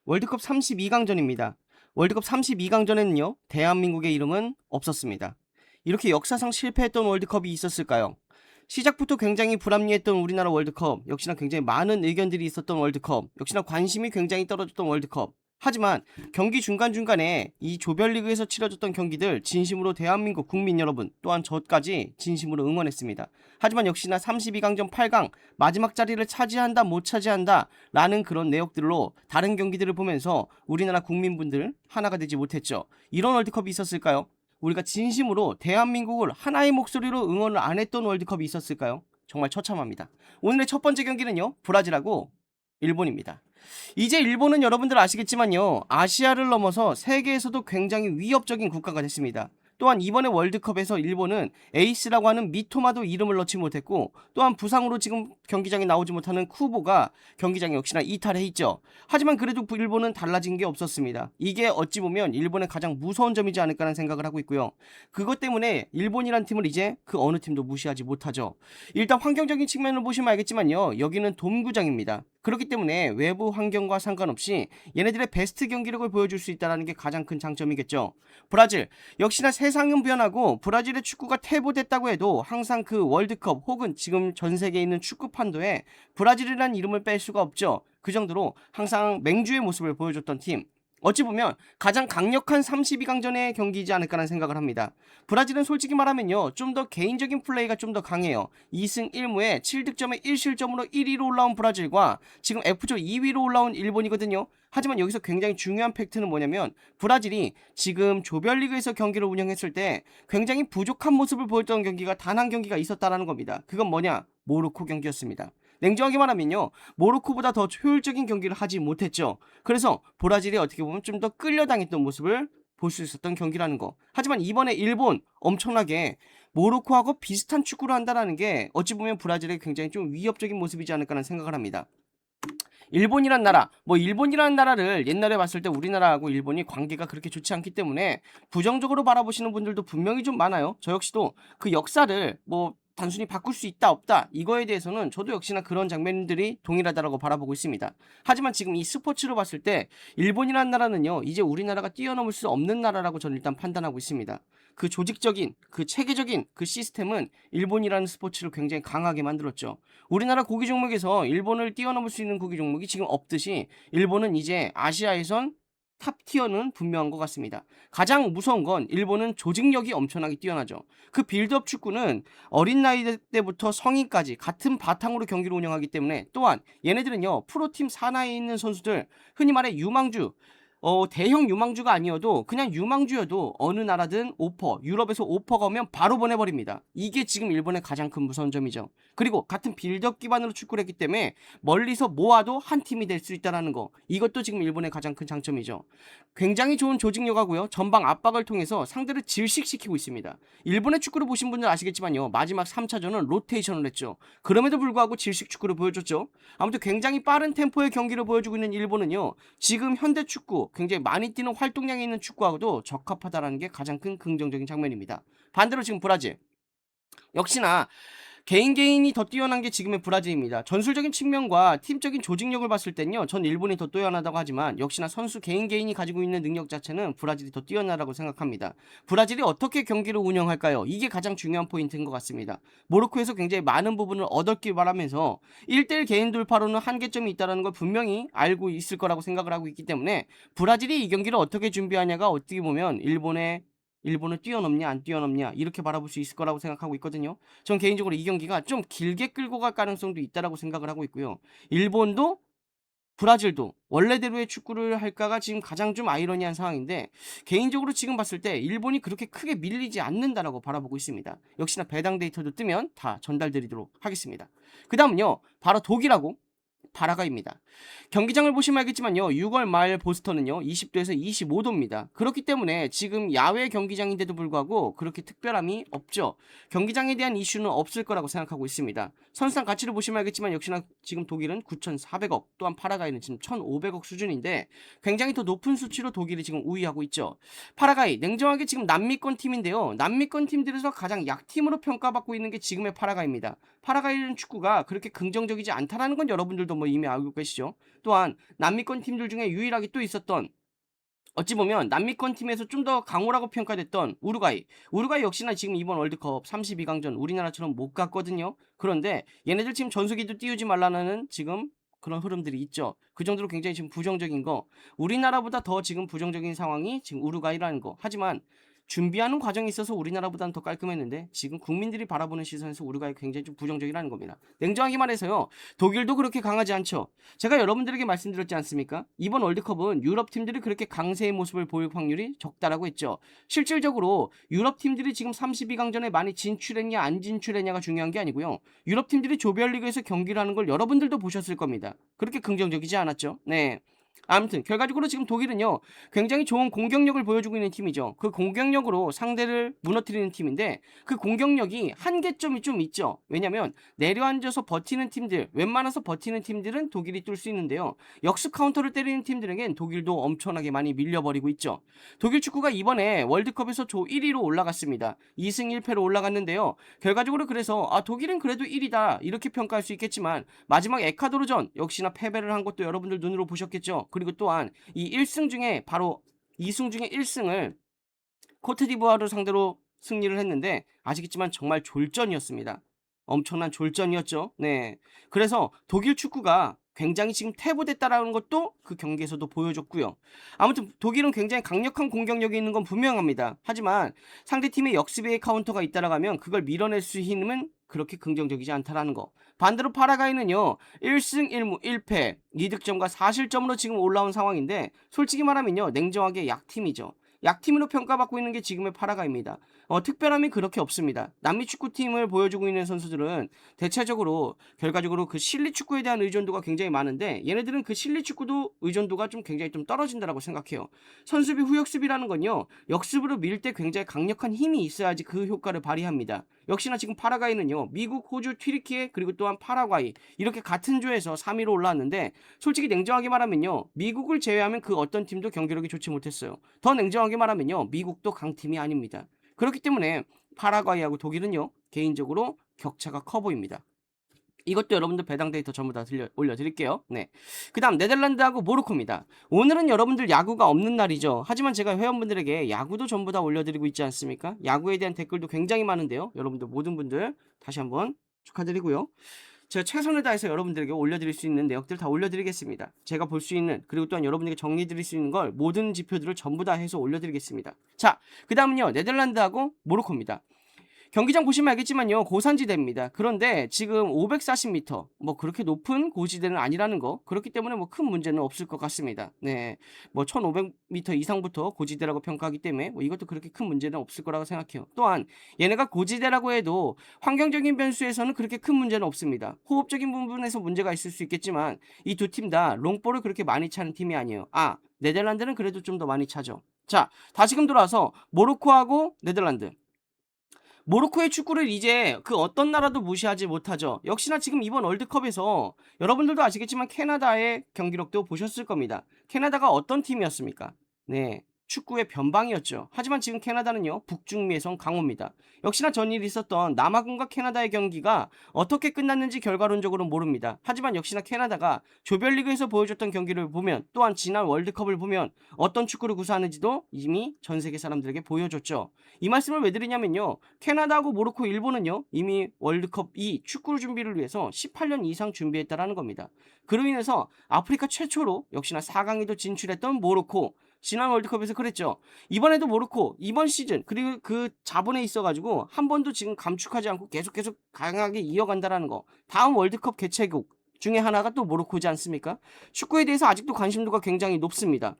월드컵 32강전입니다. 월드컵 32강전에는요, 대한민국의 이름은 없었습니다. 이렇게 역사상 실패했던 월드컵이 있었을까요? 시작부터 굉장히 불합리했던 우리나라 월드컵, 역시나 굉장히 많은 의견들이 있었던 월드컵, 역시나 관심이 굉장히 떨어졌던 월드컵. 하지만 경기 중간중간에 이 조별리그에서 치러졌던 경기들 진심으로 대한민국 국민 여러분 또한 저까지 진심으로 응원했습니다. 하지만 역시나 32강전 8강 마지막 자리를 차지한다 못 차지한다 라는 그런 내역들로 다른 경기들을 보면서 우리나라 국민분들 하나가 되지 못했죠. 이런 월드컵이 있었을까요? 우리가 진심으로 대한민국을 하나의 목소리로 응원을 안 했던 월드컵이 있었을까요? 정말 처참합니다. 오늘의 첫 번째 경기는요, 브라질하고 일본입니다. 이제 일본은 여러분들 아시겠지만요, 아시아를 넘어서 세계에서도 굉장히 위협적인 국가가 됐습니다. 또한 이번에 월드컵에서 일본은 에이스라고 하는 미토마도 이름을 넣지 못했고, 또한 부상으로 지금 경기장에 나오지 못하는 쿠보가 경기장에 역시나 이탈해 있죠. 하지만 그래도 일본은 달라진 게 없었습니다. 이게 어찌 보면 일본의 가장 무서운 점이지 않을까라는 생각을 하고 있고요. 그것 때문에 일본이란 팀을 이제 그 어느 팀도 무시하지 못하죠. 일단 환경적인 측면을 보시면 알겠지만요, 여기는 돔구장입니다. 그렇기 때문에 외부 환경과 상관없이 얘네들의 베스트 경기력을 보여줄 수 있다는 게 가장 큰 장점이겠죠. 브라질, 역시나 세상은 변하고 브라질의 축구가 퇴보됐다고 해도 항상 그 월드컵 혹은 지금 전 세계에 있는 축구 판도에 브라질이라는 이름을 뺄 수가 없죠. 그 정도로 항상 맹주의 모습을 보여줬던 팀. 어찌 보면 가장 강력한 32강전의 경기이지 않을까라는 생각을 합니다. 브라질은 솔직히 말하면요, 좀 더 개인적인 플레이가 좀 더 강해요. 2승 1무에 7득점에 1실점으로 1위로 올라온 브라질과 지금 F조 2위로 올라온 일본이거든요. 하지만 여기서 굉장히 중요한 팩트는 뭐냐면, 브라질이 지금 조별리그에서 경기를 운영했을 때 굉장히 부족한 모습을 보였던 경기가 단 한 경기가 있었다라는 겁니다. 그건 뭐냐? 모로코 경기였습니다. 냉정하게 말하면요, 모로코보다 더 효율적인 경기를 하지 못했죠. 그래서 브라질이 어떻게 보면 좀 더 끌려당했던 모습을 볼 수 있었던 경기라는 거. 하지만 이번에 일본 엄청나게 모로코하고 비슷한 축구를 한다는 게 어찌 보면 브라질의 굉장히 좀 위협적인 모습이지 않을까라는 생각을 합니다. 일본이란 나라, 일본이라는 나라를 옛날에 봤을 때 우리나라하고 일본이 관계가 그렇게 좋지 않기 때문에 부정적으로 바라보시는 분들도 분명히 좀 많아요. 저 역시도 그 역사를 단순히 바꿀 수 있다 없다 이거에 대해서는 저도 역시나 그런 장면들이 동일하다라고 바라보고 있습니다. 하지만 지금 이 스포츠로 봤을 때 일본이라는 나라는요, 이제 우리나라가 뛰어넘을 수 없는 나라라고 저는 일단 판단하고 있습니다. 그 조직적인, 그 체계적인 그 시스템은 일본이라는 스포츠를 굉장히 강하게 만들었죠. 우리나라 구기 종목에서 일본을 뛰어넘을 수 있는 구기 종목이 지금 없듯이 일본은 이제 아시아에선 탑티어는 분명한 것 같습니다. 가장 무서운 건 일본은 조직력이 엄청나게 뛰어나죠. 그 빌드업 축구는 어린 나이 때부터 성인까지 같은 바탕으로 경기를 운영하기 때문에, 또한 얘네들은요, 프로팀 산하에 있는 선수들, 흔히 말해 유망주, 대형 유망주가 아니어도 그냥 유망주여도 어느 나라든 오퍼, 유럽에서 오퍼가 오면 바로 보내버립니다. 이게 지금 일본의 가장 큰 무서운 점이죠. 그리고 같은 빌드업 기반으로 축구를 했기 때문에 멀리서 모아도 한 팀이 될 수 있다는 거, 이것도 지금 일본의 가장 큰 장점이죠. 굉장히 좋은 조직력하고요, 전방 압박을 통해서 상대를 질식시키고 있습니다. 일본의 축구를 보신 분들 아시겠지만요, 마지막 3차전은 로테이션을 했죠. 그럼에도 불구하고 질식 축구를 보여줬죠. 아무튼 굉장히 빠른 템포의 경기를 보여주고 있는 일본은요, 지금 현대 축구, 굉장히 많이 뛰는 활동량이 있는 축구하고도 적합하다는 게 가장 큰 긍정적인 장면입니다. 반대로 지금 브라질, 역시나 개인이 더 뛰어난 게 지금의 브라질입니다. 전술적인 측면과 팀적인 조직력을 봤을 땐요, 전 일본이 더 뛰어나다고 하지만 역시나 선수 개인이 가지고 있는 능력 자체는 브라질이 더 뛰어나다고 생각합니다. 브라질이 어떻게 경기를 운영할까요? 이게 가장 중요한 포인트인 것 같습니다. 모로코에서 굉장히 많은 부분을 얻었길 바라면서 1대1 개인 돌파로는 한계점이 있다는 걸 분명히 알고 있을 거라고 생각을 하고 있기 때문에, 브라질이 이 경기를 어떻게 준비하냐가 어떻게 보면 일본을 뛰어넘냐 안 뛰어넘냐 이렇게 바라볼 수 있을 거라고 생각하고 있거든요. 전 개인적으로 이 경기가 좀 길게 끌고 갈 가능성도 있다라고 생각을 하고 있고요. 일본도 브라질도 원래대로의 축구를 할까가 지금 가장 좀 아이러니한 상황인데, 개인적으로 지금 봤을 때 일본이 그렇게 크게 밀리지 않는다라고 바라보고 있습니다. 역시나 배당 데이터도 뜨면 다 전달드리도록 하겠습니다. 그 다음은요, 바로 독일하고 파라과이입니다. 경기장을 보시면 알겠지만요, 6월 말 보스턴은요 20도에서 25도입니다. 그렇기 때문에 지금 야외 경기장인데도 불구하고 그렇게 특별함이 없죠. 경기장에 대한 이슈는 없을 거라고 생각하고 있습니다. 선수단 가치를 보시면 알겠지만 역시나 지금 독일은 9,400억, 또한 파라과이는 지금 1,500억 수준인데 굉장히 더 높은 수치로 독일이 지금 우위하고 있죠. 파라과이, 냉정하게 지금 남미권 팀인데요, 남미권 팀들에서 가장 약팀으로 평가받고 있는 게 지금의 파라과이입니다. 파라과이는 축구가 그렇게 긍정적이지 않다라는 건 여러분들도 뭐 이미 알고 계시죠. 또한 남미권 팀들 중에 유일하게 또 있었던, 어찌 보면 남미권 팀에서 좀 더 강호라고 평가됐던 우루과이. 우루과이 역시나 지금 이번 월드컵 32강전 우리나라처럼 못 갔거든요. 그런데 얘네들 지금 전수기도 띄우지 말라는 지금 그런 흐름들이 있죠. 그 정도로 굉장히 지금 부정적인 거. 우리나라보다 더 지금 부정적인 상황이 지금 우루과이라는 거. 하지만 준비하는 과정에 있어서 우리나라보다는 더 깔끔했는데 지금 국민들이 바라보는 시선에서 우루과이 굉장히 좀 부정적이라는 겁니다. 냉정하게 말해서요. 독일도 그렇게 강하지 않죠. 제가 여러분들에게 말씀드렸지 않습니까? 이번 월드컵은 유럽 팀들이 그렇게 강세의 모습을 보일 확률이 적다라고 했죠. 실질적으로 유럽 팀들이 지금 32강전에 많이 진출했냐 안 진출했냐가 중요한 게 아니고요. 유럽 팀들이 조별리그에서 경기를 하는 걸 여러분들도 보셨을 겁니다. 그렇게 긍정적이지 않았죠. 네. 아무튼 결과적으로 지금 독일은요, 굉장히 좋은 공격력을 보여주고 있는 팀이죠. 그 공격력으로 상대를 무너뜨리는 팀인데 그 공격력이 한계점이 좀 있죠. 왜냐면 내려앉아서 버티는 팀들, 웬만해서 버티는 팀들은 독일이 뚫을 수 있는데요, 역습 카운터를 때리는 팀들에겐 독일도 엄청나게 많이 밀려버리고 있죠. 독일 축구가 이번에 월드컵에서 조 1위로 올라갔습니다. 2승 1패로 올라갔는데요, 결과적으로 그래서 독일은 그래도 1위다 이렇게 평가할 수 있겠지만 마지막 에콰도르전 역시나 패배를 한 것도 여러분들 눈으로 보셨겠죠. 그리고 또한 이 1승 중에 바로 2승 중에 1승을 코트디부아르 상대로 승리를 했는데 아시겠지만 정말 졸전이었습니다. 엄청난 졸전이었죠. 네. 그래서 독일 축구가 굉장히 지금 퇴보됐다라는 것도 그 경기에서도 보여줬고요. 아무튼 독일은 굉장히 강력한 공격력이 있는 건 분명합니다. 하지만 상대팀의 역습의 카운터가 잇따라가면 그걸 밀어낼 수 있는 힘은 그렇게 긍정적이지 않다라는 거. 반대로 파라과이는요, 1승 1무 1패 2득점과 4실점으로 지금 올라온 상황인데 솔직히 말하면요, 냉정하게 약팀이죠. 약팀으로 평가받고 있는 게 지금의 파라과이입니다. 특별함이 그렇게 없습니다. 남미 축구팀을 보여주고 있는 선수들은 대체적으로 결과적으로 그 실리 축구에 대한 의존도가 굉장히 많은데 얘네들은 그 실리 축구도 의존도가 좀 굉장히 좀 떨어진다라고 생각해요. 선수비 후역습이라는 건요, 역습으로 밀 때 굉장히 강력한 힘이 있어야지 그 효과를 발휘합니다. 역시나 지금 파라과이는요, 미국, 호주, 튀르키예 그리고 또한 파라과이 이렇게 같은 조에서 3위로 올라왔는데 솔직히 냉정하게 말하면요, 미국을 제외하면 그 어떤 팀도 경기력이 좋지 못했어요. 더 냉정하게 말하면요, 미국도 강팀이 아닙니다. 그렇기 때문에 파라과이하고 독일은요, 개인적으로 격차가 커 보입니다. 이것도 여러분들 배당 데이터 전부 다 올려드릴게요. 네. 그 다음 네덜란드하고 모로코입니다. 오늘은 여러분들 야구가 없는 날이죠. 하지만 제가 회원분들에게 야구도 전부 다 올려드리고 있지 않습니까? 야구에 대한 댓글도 굉장히 많은데요. 여러분들 모든 분들 다시 한번 축하드리고요. 제가 최선을 다해서 여러분들에게 올려드릴 수 있는 내역들 다 올려드리겠습니다. 제가 볼 수 있는, 그리고 또한 여러분에게 정리해드릴 수 있는 걸 모든 지표들을 전부 다 해서 올려드리겠습니다. 자, 그 다음은요, 네덜란드하고 모로코입니다. 경기장 보시면 알겠지만요, 고산지대입니다. 그런데 지금 540m, 뭐 그렇게 높은 고지대는 아니라는 거, 그렇기 때문에 뭐 큰 문제는 없을 것 같습니다. 네, 뭐 1500m 이상부터 고지대라고 평가하기 때문에 뭐 이것도 그렇게 큰 문제는 없을 거라고 생각해요. 또한 얘네가 고지대라고 해도 환경적인 변수에서는 그렇게 큰 문제는 없습니다. 호흡적인 부분에서 문제가 있을 수 있겠지만 이 두 팀 다 롱볼을 그렇게 많이 차는 팀이 아니에요. 네덜란드는 그래도 좀 더 많이 차죠. 자, 다시금 돌아와서 모로코하고 네덜란드. 모로코의 축구를 이제 그 어떤 나라도 무시하지 못하죠. 역시나 지금 이번 월드컵에서 여러분들도 아시겠지만 캐나다의 경기력도 보셨을 겁니다. 캐나다가 어떤 팀이었습니까? 네, 축구의 변방이었죠. 하지만 지금 캐나다는요, 북중미에선 강호입니다. 역시나 전일이 있었던 남아공과 캐나다의 경기가 어떻게 끝났는지 결과론적으로 모릅니다. 하지만 역시나 캐나다가 조별리그에서 보여줬던 경기를 보면, 또한 지난 월드컵을 보면 어떤 축구를 구사하는지도 이미 전 세계 사람들에게 보여줬죠. 이 말씀을 왜 드리냐면요, 캐나다하고 모로코, 일본은요 이미 월드컵 이 축구 준비를 위해서 18년 이상 준비했다라는 겁니다. 그로 인해서 아프리카 최초로 역시나 4강에도 진출했던 모로코, 지난 월드컵에서 그랬죠. 이번에도 모로코 이번 시즌 그리고 그 자본에 있어가지고 한 번도 지금 감축하지 않고 계속 강하게 이어간다라는 거. 다음 월드컵 개최국 중에 하나가 또 모로코지 않습니까? 축구에 대해서 아직도 관심도가 굉장히 높습니다.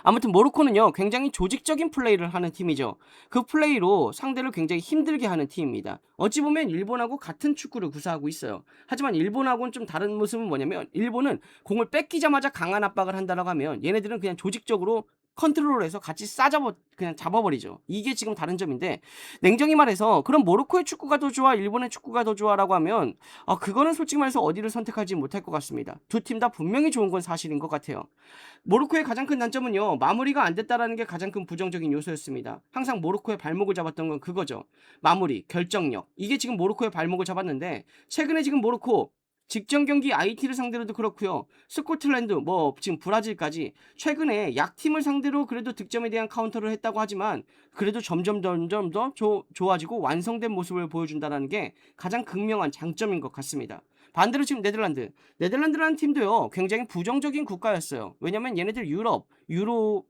아무튼 모로코는요, 굉장히 조직적인 플레이를 하는 팀이죠. 그 플레이로 상대를 굉장히 힘들게 하는 팀입니다. 어찌 보면 일본하고 같은 축구를 구사하고 있어요. 하지만 일본하고는 좀 다른 모습은 뭐냐면, 일본은 공을 뺏기자마자 강한 압박을 한다라고 하면 얘네들은 그냥 조직적으로 컨트롤해서 같이 그냥 잡아버리죠. 이게 지금 다른 점인데, 냉정히 말해서 그럼 모로코의 축구가 더 좋아, 일본의 축구가 더 좋아라고 하면 그거는 솔직히 말해서 어디를 선택할지 못할 것 같습니다. 두 팀 다 분명히 좋은 건 사실인 것 같아요. 모로코의 가장 큰 단점은요, 마무리가 안 됐다라는 게 가장 큰 부정적인 요소였습니다. 항상 모로코의 발목을 잡았던 건 그거죠. 마무리, 결정력. 이게 지금 모로코의 발목을 잡았는데 최근에 지금 모로코 직전 경기 IT를 상대로도 그렇고요. 스코틀랜드 지금 브라질까지 최근에 약팀을 상대로 그래도 득점에 대한 카운터를 했다고 하지만 그래도 점점 더 좋아지고 완성된 모습을 보여준다는 게 가장 극명한 장점인 것 같습니다. 반대로 지금 네덜란드라는 팀도요. 굉장히 부정적인 국가였어요. 왜냐면 얘네들 유로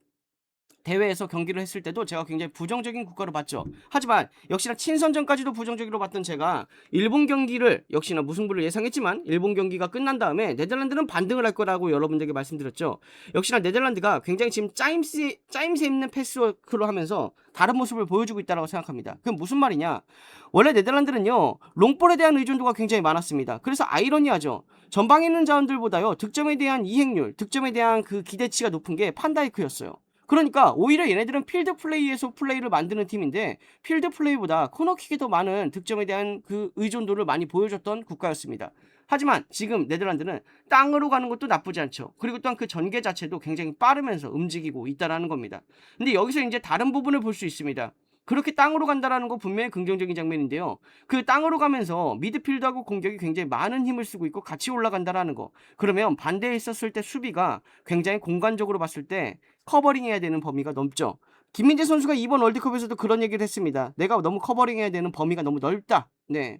대회에서 경기를 했을 때도 제가 굉장히 부정적인 국가로 봤죠. 하지만 역시나 친선전까지도 부정적으로 봤던 제가 일본 경기를 역시나 무승부를 예상했지만 일본 경기가 끝난 다음에 네덜란드는 반등을 할 거라고 여러분들에게 말씀드렸죠. 역시나 네덜란드가 굉장히 지금 짜임새 있는 패스워크로 하면서 다른 모습을 보여주고 있다고 생각합니다. 그럼 무슨 말이냐? 원래 네덜란드는요. 롱볼에 대한 의존도가 굉장히 많았습니다. 그래서 아이러니하죠. 전방에 있는 자원들보다요. 득점에 대한 이행률, 득점에 대한 그 기대치가 높은 게 판다이크였어요. 그러니까 오히려 얘네들은 필드 플레이에서 플레이를 만드는 팀인데 필드 플레이보다 코너킥에 더 많은 득점에 대한 그 의존도를 많이 보여줬던 국가였습니다. 하지만 지금 네덜란드는 땅으로 가는 것도 나쁘지 않죠. 그리고 또한 그 전개 자체도 굉장히 빠르면서 움직이고 있다라는 겁니다. 근데 여기서 이제 다른 부분을 볼 수 있습니다. 그렇게 땅으로 간다라는 거 분명히 긍정적인 장면인데요. 그 땅으로 가면서 미드필드하고 공격이 굉장히 많은 힘을 쓰고 있고 같이 올라간다라는 거. 그러면 반대에 있었을 때 수비가 굉장히 공간적으로 봤을 때 커버링해야 되는 범위가 넓죠. 김민재 선수가 이번 월드컵에서도 그런 얘기를 했습니다. 내가 너무 커버링해야 되는 범위가 너무 넓다. 네.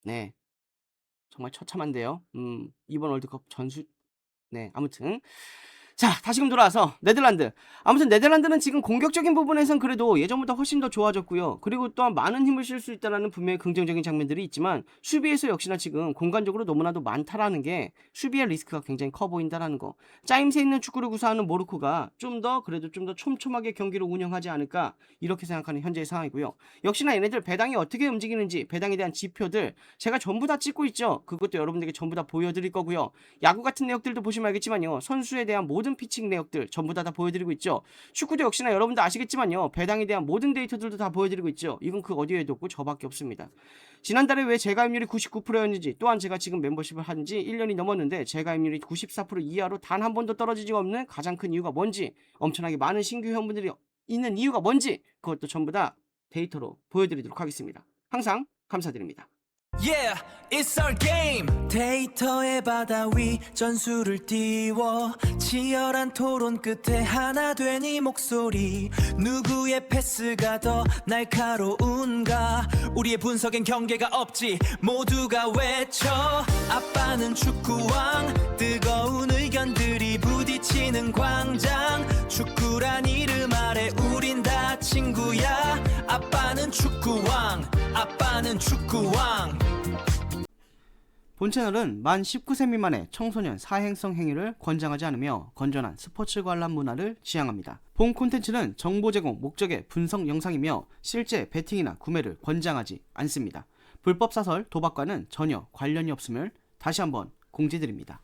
네. 정말 처참한데요. 이번 월드컵 네, 아무튼 자, 다시금 돌아와서 네덜란드. 아무튼 네덜란드는 지금 공격적인 부분에선 그래도 예전보다 훨씬 더 좋아졌고요. 그리고 또한 많은 힘을 쓸 수 있다는 분명히 긍정적인 장면들이 있지만 수비에서 역시나 지금 공간적으로 너무나도 많다라는 게 수비의 리스크가 굉장히 커 보인다라는 거. 짜임새 있는 축구를 구사하는 모로코가 좀 더 촘촘하게 경기를 운영하지 않을까 이렇게 생각하는 현재의 상황이고요. 역시나 얘네들 배당이 어떻게 움직이는지 배당에 대한 지표들 제가 전부 다 찍고 있죠. 그것도 여러분들에게 전부 다 보여드릴 거고요. 야구 같은 내역들도 보시면 알겠지만요. 선수에 대한 모든 피칭 내역들 전부 다 보여드리고 있죠. 축구도 역시나 여러분들 아시겠지만요. 배당에 대한 모든 데이터들도 다 보여드리고 있죠. 이건 그 어디에도 없고 저밖에 없습니다. 지난달에 왜 재가입률이 99%였는지 또한 제가 지금 멤버십을 한 지 1년이 넘었는데 재가입률이 94% 이하로 단 한 번도 떨어지지 없는 가장 큰 이유가 뭔지 엄청나게 많은 신규 회원분들이 있는 이유가 뭔지 그것도 전부 다 데이터로 보여드리도록 하겠습니다. 항상 감사드립니다. Yeah, it's our game. 데이터의 바다 위 전술을 띄워 치열한 토론 끝에 하나 된 이 목소리 누구의 패스가 더 날카로운가 우리의 분석엔 경계가 없지 모두가 외쳐 아빠는 축구왕 뜨거운 의견들이 부딪히는 광장 축구란 이름 아래 우린 다 친구야 아빠는 축구왕 아빠는 축구왕 본 채널은 만 19세 미만의 청소년 사행성 행위를 권장하지 않으며 건전한 스포츠 관람 문화를 지향합니다. 본 콘텐츠는 정보 제공 목적의 분석 영상이며 실제 베팅이나 구매를 권장하지 않습니다. 불법 사설, 도박과는 전혀 관련이 없음을 다시 한번 공지드립니다.